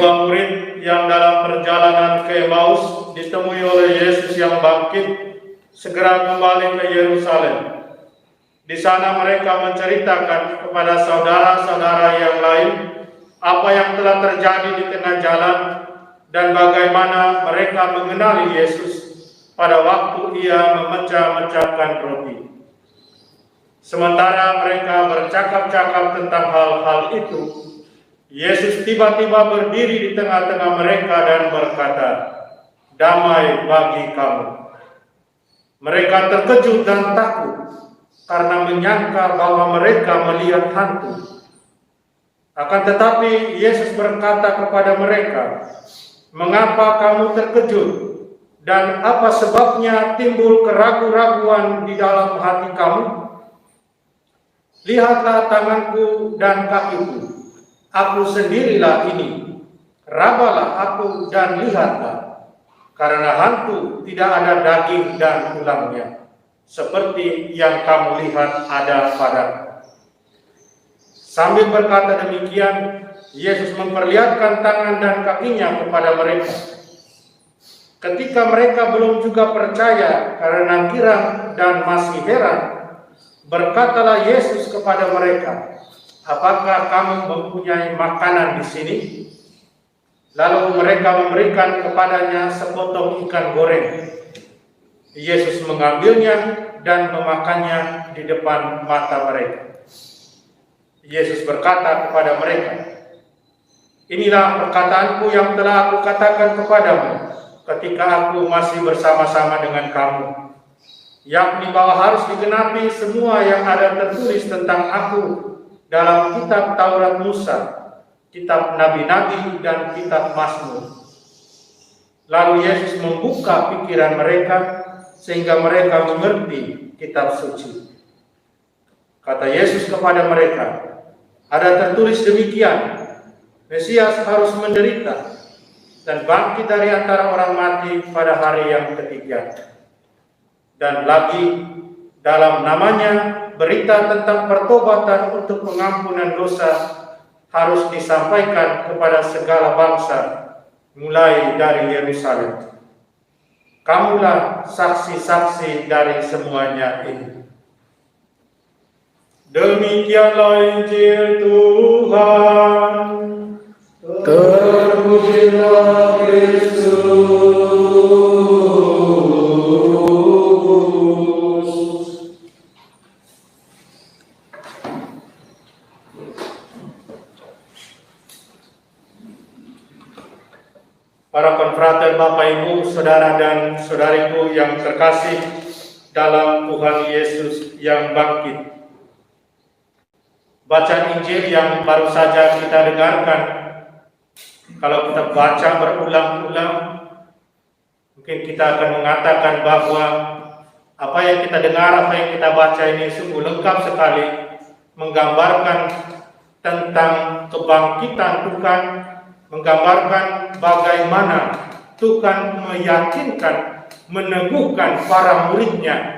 Kedua murid yang dalam perjalanan ke Emmaus ditemui oleh Yesus yang bangkit segera kembali ke Yerusalem. Di sana mereka menceritakan kepada saudara-saudara yang lain apa yang telah terjadi di tengah jalan dan bagaimana mereka mengenali Yesus pada waktu ia memecah-mecahkan roti. Sementara mereka bercakap-cakap tentang hal-hal itu, Yesus tiba-tiba berdiri di tengah-tengah mereka dan berkata, "Damai bagi kamu." Mereka terkejut dan takut karena menyangka bahwa mereka melihat hantu. Akan tetapi Yesus berkata kepada mereka, "Mengapa kamu terkejut? Dan apa sebabnya timbul keraguan-raguan di dalam hati kamu? Lihatlah tanganku dan kakiku, aku sendirilah ini. Rabalah aku dan lihatlah, karena hantu tidak ada daging dan tulangnya, seperti yang kamu lihat ada padaku." Sambil berkata demikian, Yesus memperlihatkan tangan dan kakinya kepada mereka. Ketika mereka belum juga percaya karena girang dan masih heran, berkatalah Yesus kepada mereka, "Apakah kamu mempunyai makanan di sini?" Lalu mereka memberikan kepadanya sepotong ikan goreng. Yesus mengambilnya dan memakannya di depan mata mereka. Yesus berkata kepada mereka, "Inilah perkataanku yang telah aku katakan kepadamu ketika aku masih bersama-sama dengan kamu, yakni bahwa harus digenapi semua yang ada tertulis tentang aku dalam kitab Taurat Musa, kitab Nabi-Nabi, dan kitab Mazmur." Lalu Yesus membuka pikiran mereka sehingga mereka mengerti kitab suci. Kata Yesus kepada mereka, "Ada tertulis demikian, Mesias harus menderita dan bangkit dari antara orang mati pada hari yang ketiga. Dan lagi, dalam namanya berita tentang pertobatan untuk pengampunan dosa harus disampaikan kepada segala bangsa, mulai dari Yerusalem. Kamulah saksi-saksi dari semuanya ini." Demikianlah Injil Tuhan. Terpujilah Kristus. Para konfrater, Bapak, Ibu, saudara dan saudariku yang terkasih dalam Tuhan Yesus yang bangkit. Bacaan Injil yang baru saja kita dengarkan, kalau kita baca berulang-ulang, mungkin kita akan mengatakan bahwa apa yang kita dengar, apa yang kita baca ini sungguh lengkap sekali, menggambarkan tentang kebangkitan Tuhan, menggambarkan bagaimana Tuhan meyakinkan, meneguhkan para muridnya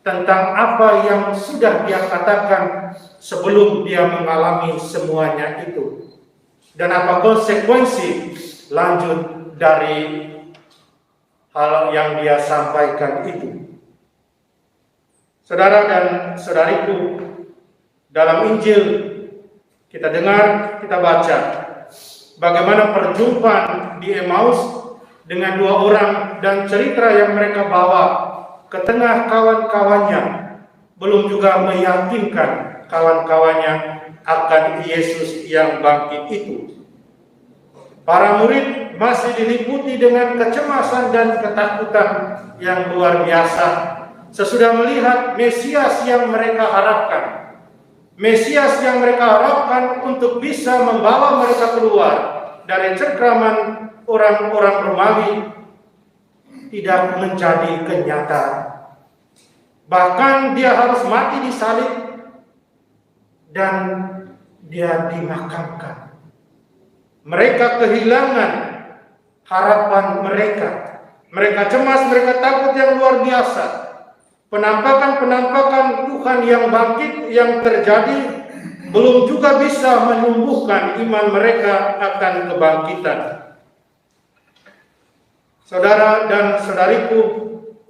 tentang apa yang sudah dia katakan sebelum dia mengalami semuanya itu, dan apa konsekuensi lanjut dari hal yang dia sampaikan itu. Saudara dan saudariku, dalam Injil kita dengar, kita baca bagaimana perjumpaan di Emmaus dengan dua orang dan cerita yang mereka bawa ke tengah kawan-kawannya, belum juga meyakinkan kawan-kawannya akan Yesus yang bangkit itu. Para murid masih diliputi dengan kecemasan dan ketakutan yang luar biasa sesudah melihat Mesias yang mereka harapkan. Mesias yang mereka harapkan untuk bisa membawa mereka keluar dari cengkraman orang-orang Romawi tidak menjadi kenyataan. Bahkan dia harus mati disalib dan dia dimakamkan. Mereka kehilangan harapan mereka. Mereka cemas, mereka takut yang luar biasa. Penampakan-penampakan Tuhan yang bangkit yang terjadi belum juga bisa menumbuhkan iman mereka akan kebangkitan. Saudara dan saudariku,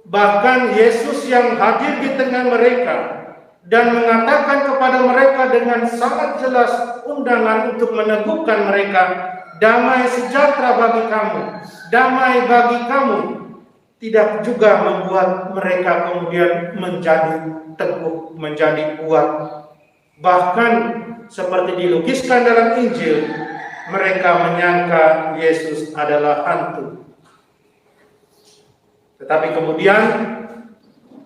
bahkan Yesus yang hadir di tengah mereka dan mengatakan kepada mereka dengan sangat jelas undangan untuk meneguhkan mereka, damai sejahtera bagi kamu, damai bagi kamu, tidak juga membuat mereka kemudian menjadi teguh, menjadi kuat. Bahkan seperti dilukiskan dalam Injil, mereka menyangka Yesus adalah hantu. Tetapi kemudian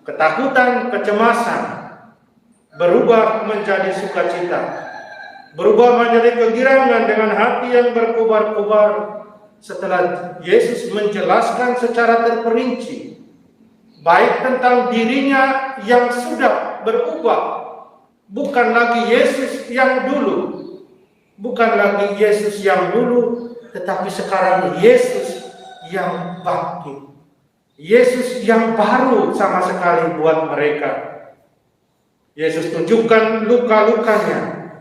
ketakutan, kecemasan berubah menjadi sukacita, berubah menjadi kegirangan dengan hati yang berkobar-kobar setelah Yesus menjelaskan secara terperinci baik tentang dirinya yang sudah berubah, bukan lagi Yesus yang dulu, bukan lagi Yesus yang dulu, tetapi sekarang Yesus yang bangkit, Yesus yang baru sama sekali buat mereka. Yesus tunjukkan luka-lukanya,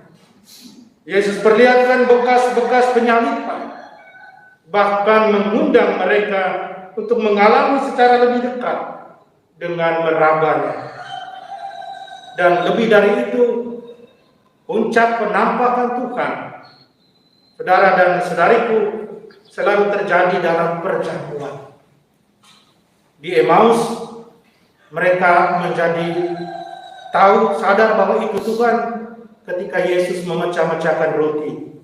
Yesus perlihatkan bekas-bekas penyalipan, bahkan mengundang mereka untuk mengalami secara lebih dekat dengan merabanya. Dan lebih dari itu, puncak penampakan Tuhan, saudara dan saudariku, selalu terjadi dalam perjamuan. Di Emmaus, mereka menjadi tahu, sadar bahwa itu Tuhan ketika Yesus memecah-mecahkan roti.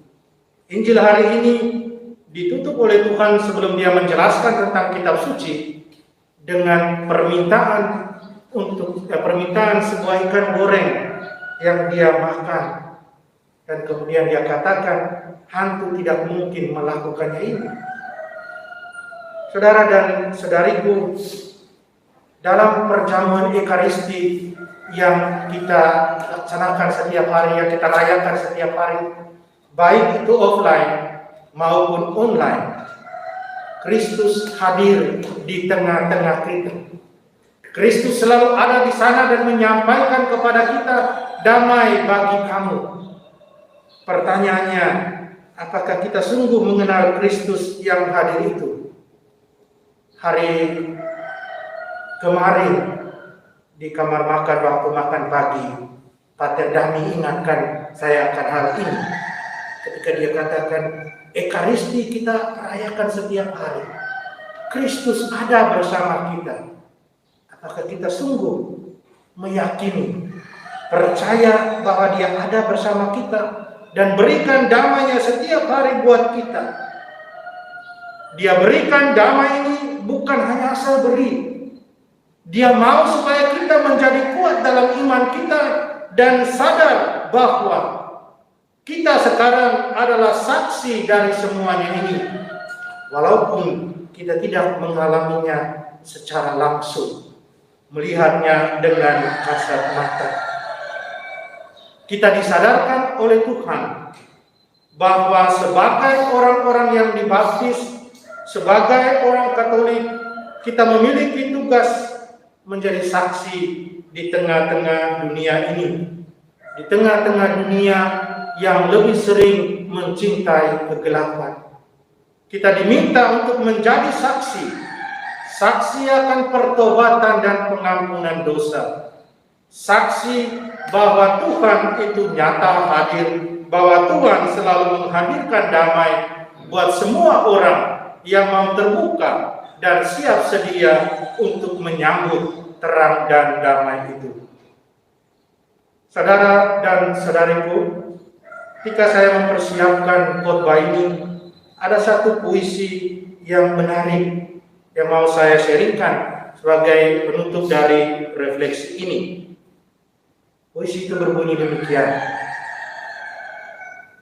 Injil hari ini ditutup oleh Tuhan sebelum dia menjelaskan tentang kitab suci dengan permintaan sebuah ikan goreng yang dia makan, dan kemudian dia katakan hantu tidak mungkin melakukannya ini. Saudara dan saudariku, dalam perjamuan Ekaristi yang kita laksanakan setiap hari, yang kita rayakan setiap hari, baik itu offline maupun online, Kristus hadir di tengah-tengah kita. Kristus selalu ada di sana dan menyampaikan kepada kita, damai bagi kamu. Pertanyaannya, apakah kita sungguh mengenal Kristus yang hadir itu? Hari kemarin di kamar makan waktu makan pagi, Pater Dami ingatkan saya akan hal ini ketika dia katakan, Ekaristi kita rayakan setiap hari, Kristus ada bersama kita. Apakah kita sungguh meyakini, percaya bahwa dia ada bersama kita dan berikan damai-Nya setiap hari buat kita? Dia berikan damai ini bukan hanya asal beri. Dia mau supaya kita menjadi kuat dalam iman kita dan sadar bahwa kita sekarang adalah saksi dari semuanya ini, walaupun kita tidak mengalaminya secara langsung, melihatnya dengan kasat mata. Kita disadarkan oleh Tuhan bahwa sebagai orang-orang yang dibaptis, sebagai orang Katolik, kita memiliki tugas menjadi saksi di tengah-tengah dunia ini, di tengah-tengah dunia yang lebih sering mencintai kegelapan. Kita diminta untuk menjadi saksi, saksi akan pertobatan dan pengampunan dosa, saksi bahwa Tuhan itu nyata hadir, bahwa Tuhan selalu menghadirkan damai buat semua orang yang mau terbuka dan siap sedia untuk menyambut terang dan damai itu. Saudara dan saudariku, ketika saya mempersiapkan khotbah ini, ada satu puisi yang menarik yang mau saya sharingkan sebagai penutup dari refleksi ini. Puisi itu berbunyi demikian: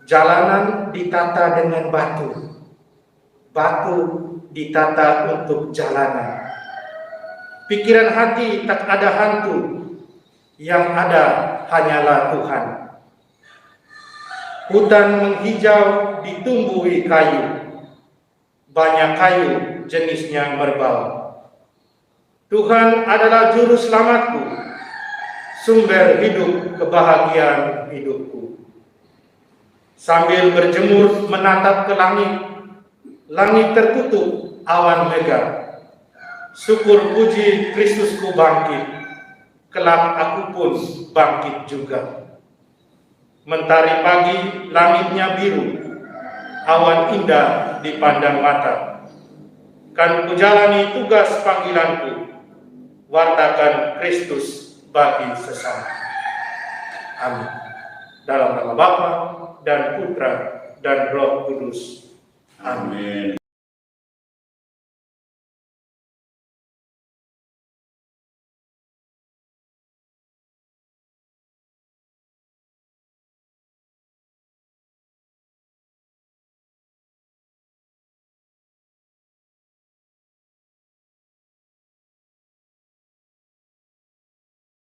jalanan ditata dengan batu, batu ditata untuk jalanan. Pikiran hati tak ada hantu, yang ada hanyalah Tuhan. Hutan menghijau ditumbuhi kayu, banyak kayu jenisnya merbau. Tuhan adalah juru selamatku, sumber hidup kebahagiaan hidupku. Sambil berjemur menatap ke langit, langit tertutup awan megah. Syukur puji Kristusku bangkit, kelak aku pun bangkit juga. Mentari pagi langitnya biru, awan indah dipandang mata. Kan kujalani tugas panggilanku, wartakan Kristus bagi sesama. Amin. Dalam nama Bapa dan Putra dan Roh Kudus. Amin.